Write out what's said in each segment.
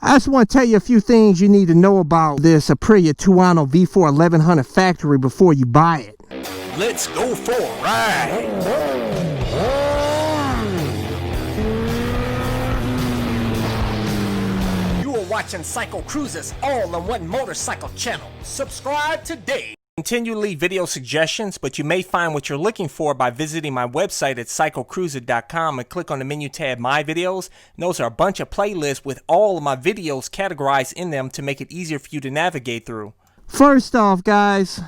I just want to tell you a few things you need to know about this Aprilia Tuono V4 1100 factory before you buy it. Let's go for a ride. Watching CycleCruza's all-in-one motorcycle channel. Subscribe today. Continue to leave video suggestions, but you may find what you're looking for by visiting my website at CycleCruza.com and click on the menu tab My Videos. And those are a bunch of playlists with all of my videos categorized in them to make it easier for you to navigate through. First off, guys,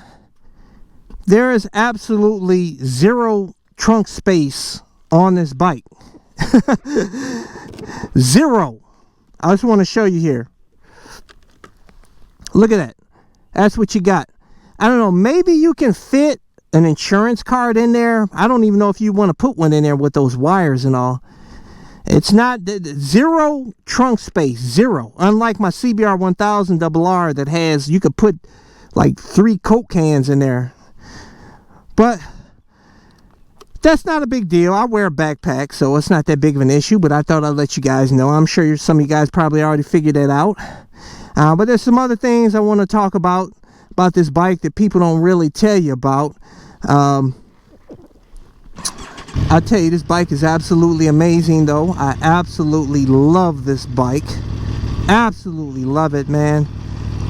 there is absolutely zero trunk space on this bike. Zero. I just want to show you here. Look at that. That's what you got. I don't know. Maybe you can fit an insurance card in there. I don't even know if you want to put one in there with those wires and all. It's not zero trunk space. Zero. Unlike my CBR 1000 RR that has, you could put like 3 Coke cans in there. But that's not a big deal. I wear a backpack, so it's not that big of an issue, but I thought I'd let you guys know. I'm sure some of you guys probably already figured that out. But there's some other things I want to talk about this bike that people don't really tell you about. I'll tell you, this bike is absolutely amazing, though. I absolutely love this bike. Absolutely love it, man.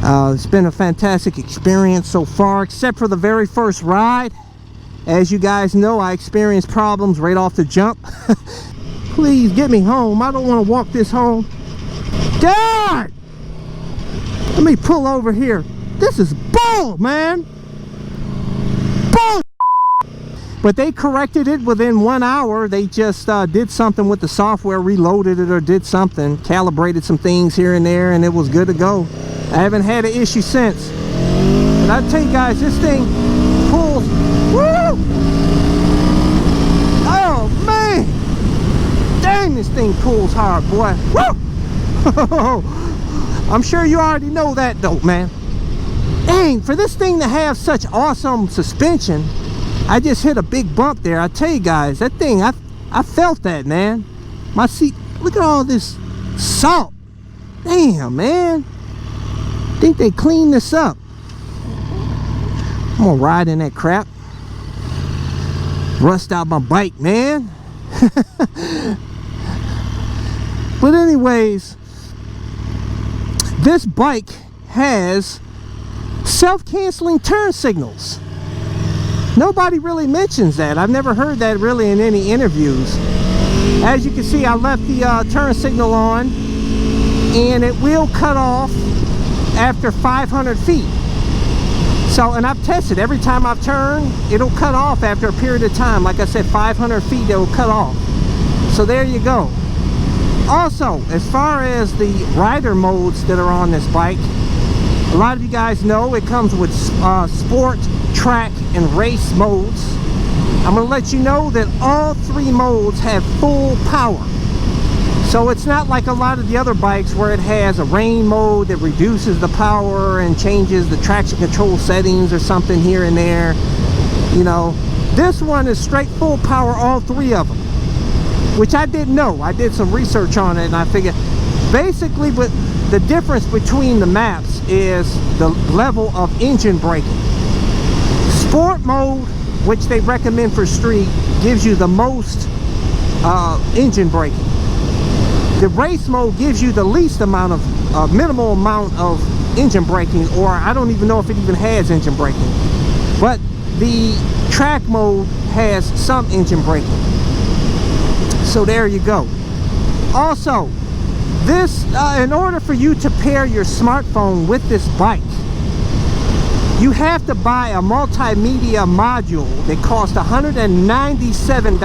It's been a fantastic experience so far, except for the very first ride. As you guys know, I experienced problems right off the jump. Please get me home. I don't want to walk this home. God! Let me pull over here. This is bull, man. Bull. But they corrected it within 1 hour. They just did something with the software, reloaded it or did something, calibrated some things here and there, and it was good to go. I haven't had an issue since. But I tell you guys, this thing pulls. Woo! Oh man! Dang, this thing pulls hard, boy. Woo! I'm sure you already know that, though, man. Dang, for this thing to have such awesome suspension, I just hit a big bump there. I tell you guys, that thing, I felt that, man. My seat, look at all this salt. Damn, man. Think they cleaned this up. I'm gonna ride in that crap. Rust out my bike, man. But anyways, this bike has self-canceling turn signals. Nobody really mentions that. I've never heard that really in any interviews. As you can see, I left the turn signal on, and it will cut off after 500 feet. So, and I've tested, every time I've turned, it'll cut off after a period of time. Like I said, 500 feet, it'll cut off. So there you go. Also, as far as the rider modes that are on this bike, a lot of you guys know it comes with sport, track, and race modes. I'm going to let you know that all 3 modes have full power. So it's not like a lot of the other bikes where it has a rain mode that reduces the power and changes the traction control settings or something here and there. You know, this one is straight full power, all 3 of them, which I didn't know. I did some research on it, and I figured basically the difference between the maps is the level of engine braking. Sport mode, which they recommend for street, gives you the most engine braking. The race mode gives you the least amount of, minimal amount of engine braking, or I don't even know if it even has engine braking. But the track mode has some engine braking. So there you go. Also, this, in order for you to pair your smartphone with this bike, you have to buy a multimedia module that costs $197.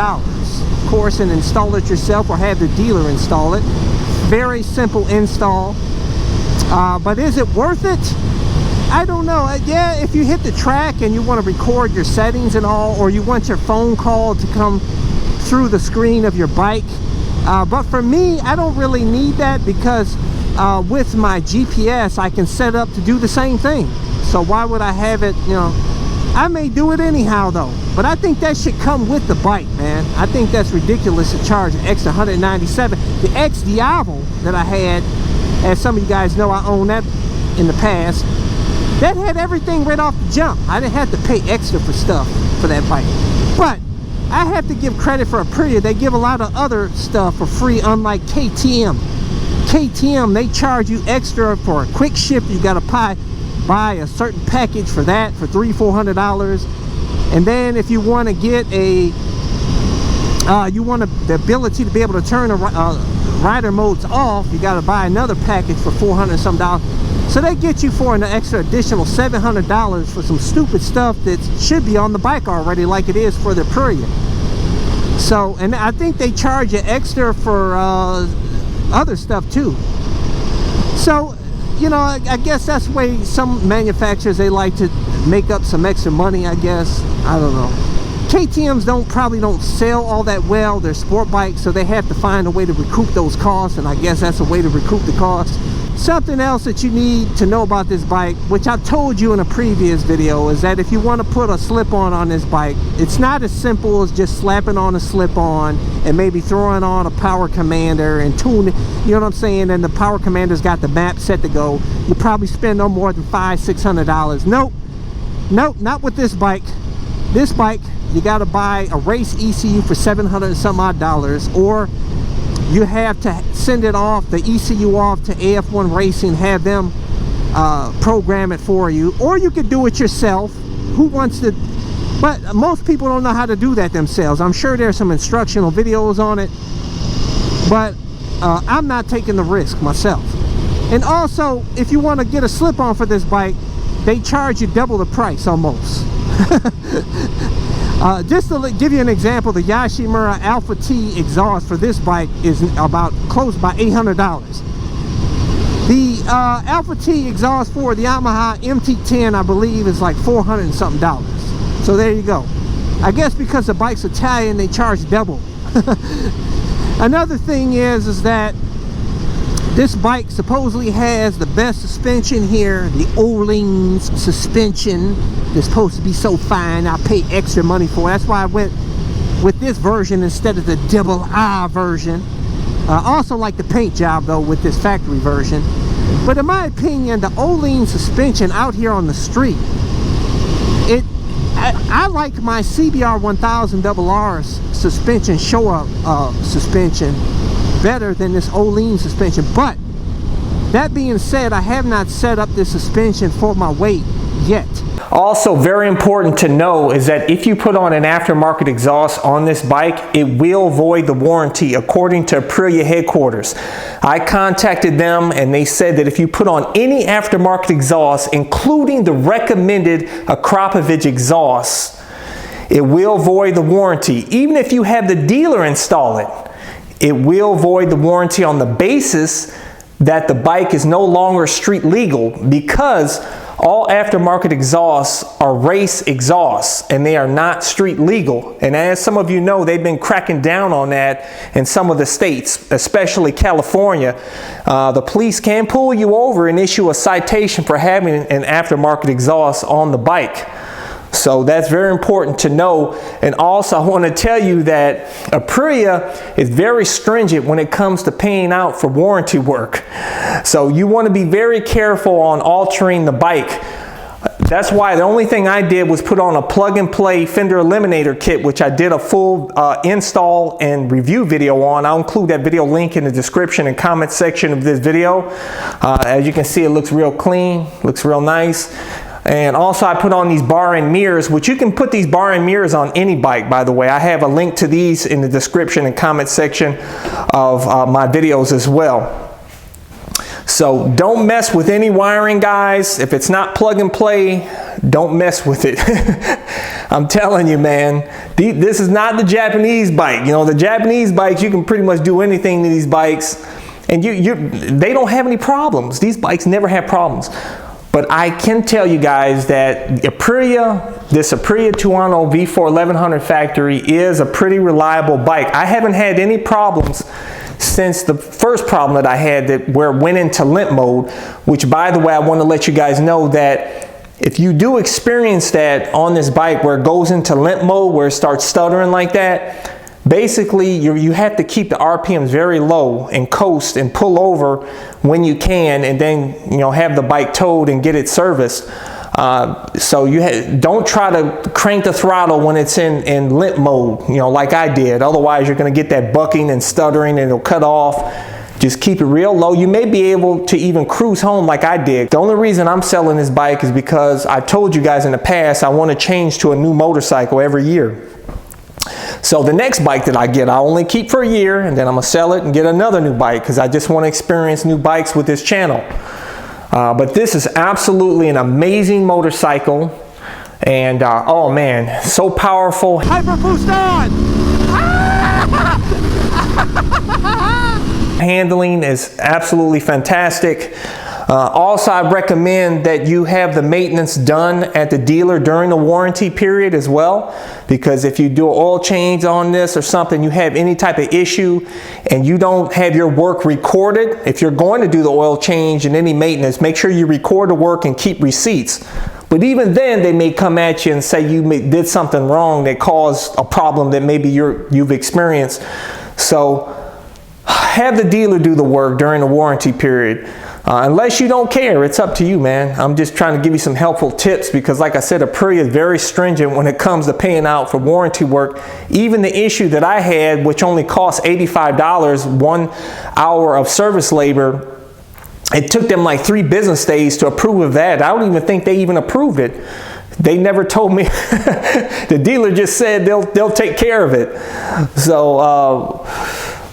Of course, and install it yourself or have the dealer install it. Very simple install. But is it worth it? I don't know. Yeah, if you hit the track and you want to record your settings and all, or you want your phone call to come through the screen of your bike. But for me, I don't really need that because with my GPS, I can set up to do the same thing. So why would I have it, you know? I may do it anyhow though, but I think that should come with the bike, man. I think that's ridiculous to charge an extra $197. The X Diablo that I had As some of you guys know, I own that in the past. That had everything right off the jump. I didn't have to pay extra for stuff for that bike. But I have to give credit for Aprilia. They give a lot of other stuff for free, unlike KTM. KTM, they charge you extra for a quick ship. You got to buy a certain package for that for $300-400. And then if you want to get a the ability to be able to turn rider modes off, you got to buy another package for $400 some dollars. So they get you for an extra additional $700 for some stupid stuff that should be on the bike already, like it is for the Aprilia. So, and I think they charge you extra for other stuff too. So, you know, I guess that's the way some manufacturers, they like to make up some extra money, I guess. I don't know. KTMs probably don't sell all that well. They're sport bikes, so they have to find a way to recoup those costs, and I guess that's a way to recoup the costs. Something else that you need to know about this bike, which I told you in a previous video, is that if you want to put a slip-on this bike, it's not as simple as just slapping on a slip-on and maybe throwing on a power commander and tuning, you know what I'm saying, and the power commander's got the map set to go. You probably spend no more than $500-600. Nope, not with this bike. This bike, you got to buy a race ECU for $700 and some odd dollars, or you have to send it off, the ECU off to AF1 Racing, have them program it for you, or you could do it yourself. Who wants to? But most people don't know how to do that themselves. I'm sure there's some instructional videos on it, but I'm not taking the risk myself. And also, if you want to get a slip-on for this bike, they charge you double the price almost. Just to give you an example, the Yashimura Alpha T exhaust for this bike is about close by $800. The Alpha T exhaust for the Yamaha MT10, I believe, is like $400 and something dollars. So there you go. I guess because the bike's Italian, they charge double. Another thing is that this bike supposedly has the best suspension here, the Öhlins suspension. It's supposed to be so fine. I pay extra money for it. That's why I went with this version instead of the double I version. Also like the paint job though with this factory version. But in my opinion, the Öhlins suspension out here on the street, I like my CBR 1000 RR suspension show-up suspension better than this Öhlins suspension. But that being said, I have not set up this suspension for my weight yet. Also, very important to know is that if you put on an aftermarket exhaust on this bike, it will void the warranty according to Aprilia headquarters. I contacted them and they said that if you put on any aftermarket exhaust, including the recommended Akrapovic exhaust, it will void the warranty. Even if you have the dealer install it, it will void the warranty on the basis that the bike is no longer street legal, because all aftermarket exhausts are race exhausts and they are not street legal. And as some of you know, they've been cracking down on that in some of the states, especially California. The police can pull you over and issue a citation for having an aftermarket exhaust on the bike. So that's very important to know. And also I want to tell you that Aprilia is very stringent when it comes to paying out for warranty work. So you want to be very careful on altering the bike. That's why the only thing I did was put on a plug and play Fender Eliminator kit, which I did a full install and review video on. I'll include that video link in the description and comment section of this video. As you can see, it looks real clean, looks real nice. And also I put on these bar and mirrors, which you can put these bar and mirrors on any bike, by the way. I have a link to these in the description and comment section of my videos as well. So don't mess with any wiring, guys. If it's not plug and play, don't mess with it. I'm telling you, man, this is not the Japanese bike. You know, the Japanese bikes, you can pretty much do anything to these bikes and they don't have any problems. These bikes never have problems. But I can tell you guys that this Aprilia Tuono V4 1100 factory is a pretty reliable bike. I haven't had any problems since the first problem that I had where it went into limp mode, which, by the way, I want to let you guys know that if you do experience that on this bike where it goes into limp mode, where it starts stuttering like that, Basically, you have to keep the RPMs very low and coast and pull over when you can, and then, you know, have the bike towed and get it serviced. So don't try to crank the throttle when it's in limp mode, you know, like I did. Otherwise, you're going to get that bucking and stuttering, and it'll cut off. Just keep it real low. You may be able to even cruise home like I did. The only reason I'm selling this bike is because I told you guys in the past I want to change to a new motorcycle every year. So the next bike that I get, I only keep for a year, and then I'm gonna sell it and get another new bike, because I just want to experience new bikes with this channel. But this is absolutely an amazing motorcycle, and oh man, so powerful. Hyper boost on! Handling is absolutely fantastic. Also, I recommend that you have the maintenance done at the dealer during the warranty period as well, because if you do an oil change on this or something, you have any type of issue and you don't have your work recorded, if you're going to do the oil change and any maintenance, make sure you record the work and keep receipts. But even then, they may come at you and say you did something wrong that caused a problem that maybe you've experienced. So have the dealer do the work during the warranty period. Unless you don't care, it's up to you, man. I'm just trying to give you some helpful tips, because like I said, Aprilia is very stringent when it comes to paying out for warranty work. Even the issue that I had, which only cost $85, 1 hour of service labor, it took them like 3 business days to approve of that. I don't even think they even approved it. They never told me. The dealer just said they'll take care of it.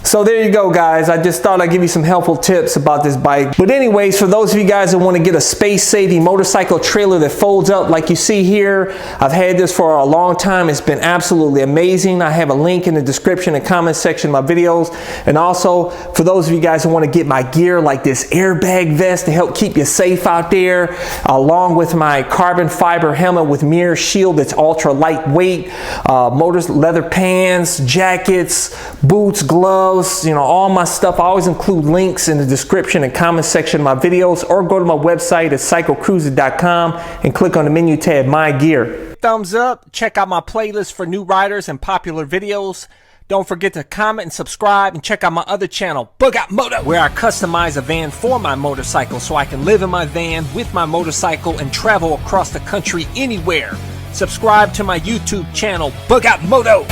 So there you go, guys. I just thought I'd give you some helpful tips about this bike. But anyways, for those of you guys that want to get a space-saving motorcycle trailer that folds up like you see here, I've had this for a long time. It's been absolutely amazing. I have a link in the description and comment section of my videos. And also, for those of you guys who want to get my gear, like this airbag vest to help keep you safe out there, along with my carbon fiber helmet with mirror shield that's ultra lightweight, leather pants, jackets, boots, gloves, you know, all my stuff. I always include links in the description and comment section of my videos, or go to my website at CycleCruza.com and click on the menu tab, My Gear. Thumbs up, check out my playlist for new riders and popular videos. Don't forget to comment and subscribe, and check out my other channel, Bug Out Moto, where I customize a van for my motorcycle so I can live in my van with my motorcycle and travel across the country anywhere. Subscribe to my YouTube channel, Bug Out Moto.